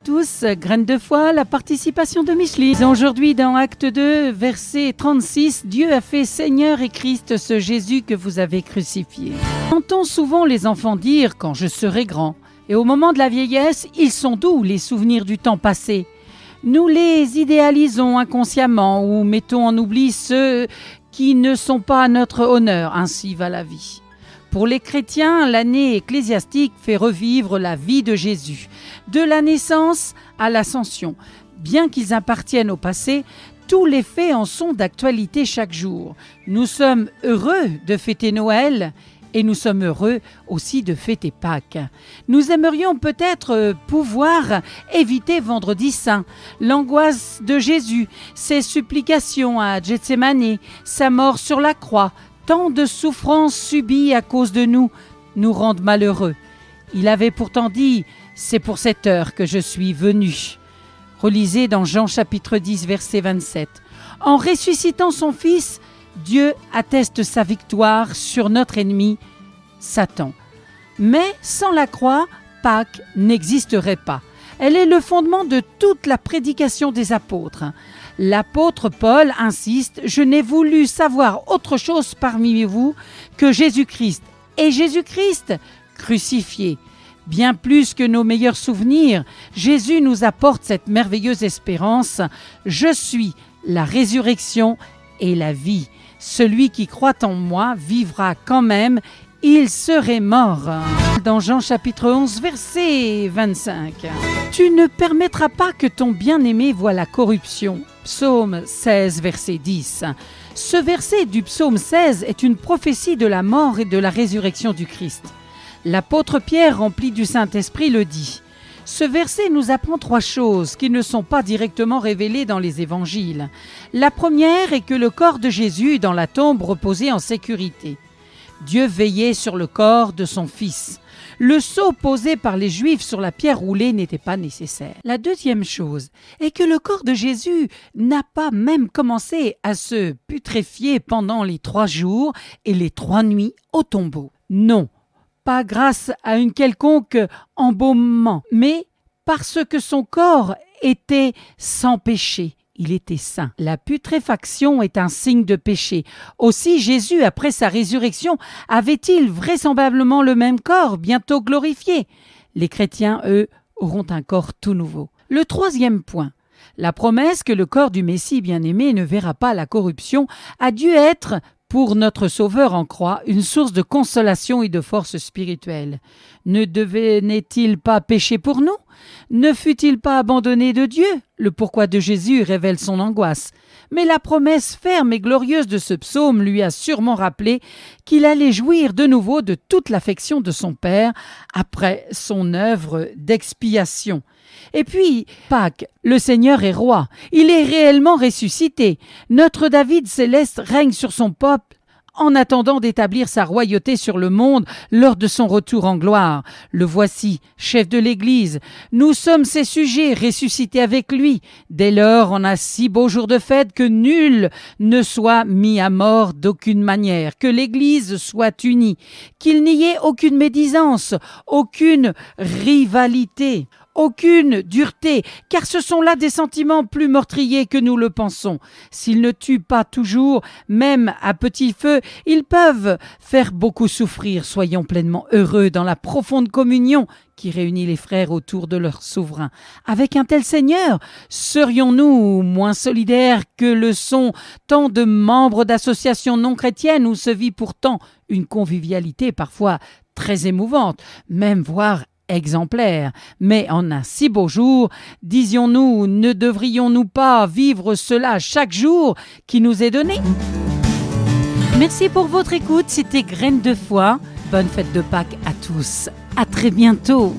Tous, graines de foi, la participation de Micheline. Aujourd'hui, dans Acte 2, verset 36, Dieu a fait Seigneur et Christ ce Jésus que vous avez crucifié. J'entends souvent les enfants dire « quand je serai grand ». Et au moment de la vieillesse, ils sont doux, les souvenirs du temps passé. Nous les idéalisons inconsciemment ou mettons en oubli ceux qui ne sont pas à notre honneur. Ainsi va la vie. Pour les chrétiens, l'année ecclésiastique fait revivre la vie de Jésus, de la naissance à l'ascension. Bien qu'ils appartiennent au passé, tous les faits en sont d'actualité chaque jour. Nous sommes heureux de fêter Noël et nous sommes heureux aussi de fêter Pâques. Nous aimerions peut-être pouvoir éviter Vendredi Saint, l'angoisse de Jésus, ses supplications à Gethsémani, sa mort sur la croix. Tant de souffrances subies à cause de nous rendent malheureux. Il avait pourtant dit « C'est pour cette heure que je suis venu ». Relisez dans Jean chapitre 10, verset 27. En ressuscitant son Fils, Dieu atteste sa victoire sur notre ennemi, Satan. Mais sans la croix, Pâques n'existerait pas. Elle est le fondement de toute la prédication des apôtres. L'apôtre Paul insiste « Je n'ai voulu savoir autre chose parmi vous que Jésus-Christ. Et Jésus-Christ crucifié. » Bien plus que nos meilleurs souvenirs, Jésus nous apporte cette merveilleuse espérance « Je suis la résurrection et la vie. Celui qui croit en moi vivra quand même. Il serait mort. » Dans Jean chapitre 11, verset 25. Tu ne permettras pas que ton bien-aimé voie la corruption. Psaume 16, verset 10. Ce verset du psaume 16 est une prophétie de la mort et de la résurrection du Christ. L'apôtre Pierre, rempli du Saint-Esprit, le dit. Ce verset nous apprend trois choses qui ne sont pas directement révélées dans les évangiles. La première est que le corps de Jésus dans la tombe reposait en sécurité. Dieu veillait sur le corps de son Fils. Le sceau posé par les Juifs sur la pierre roulée n'était pas nécessaire. La deuxième chose est que le corps de Jésus n'a pas même commencé à se putréfier pendant les 3 jours et les 3 nuits au tombeau. Non, pas grâce à une quelconque embaumement, mais parce que son corps était sans péché. Il était saint. La putréfaction est un signe de péché. Aussi, Jésus, après sa résurrection, avait-il vraisemblablement le même corps, bientôt glorifié? Les chrétiens, eux, auront un corps tout nouveau. Le troisième point, la promesse que le corps du Messie bien-aimé ne verra pas la corruption a dû être, pour notre Sauveur en croix, une source de consolation et de force spirituelle. Ne devenait-il pas péché pour nous? Ne fut-il pas abandonné de Dieu? Le pourquoi de Jésus révèle son angoisse. Mais la promesse ferme et glorieuse de ce psaume lui a sûrement rappelé qu'il allait jouir de nouveau de toute l'affection de son Père après son œuvre d'expiation. Et puis, Pâques, le Seigneur est roi. Il est réellement ressuscité. Notre David céleste règne sur son peuple en attendant d'établir sa royauté sur le monde lors de son retour en gloire. Le voici, chef de l'Église. Nous sommes ses sujets, ressuscités avec lui. Dès lors, on a si beau jour de fête que nul ne soit mis à mort d'aucune manière, que l'Église soit unie, qu'il n'y ait aucune médisance, aucune rivalité, aucune dureté, car ce sont là des sentiments plus meurtriers que nous le pensons. S'ils ne tuent pas toujours, même à petit feu, ils peuvent faire beaucoup souffrir. Soyons pleinement heureux dans la profonde communion qui réunit les frères autour de leur souverain. Avec un tel Seigneur, serions-nous moins solidaires que le sont tant de membres d'associations non chrétiennes où se vit pourtant une convivialité parfois très émouvante, même voire exemplaire. Mais en un si beau jour, disions-nous, ne devrions-nous pas vivre cela chaque jour qui nous est donné? Merci pour votre écoute, c'était Graines de foi. Bonne fête de Pâques à tous. À très bientôt.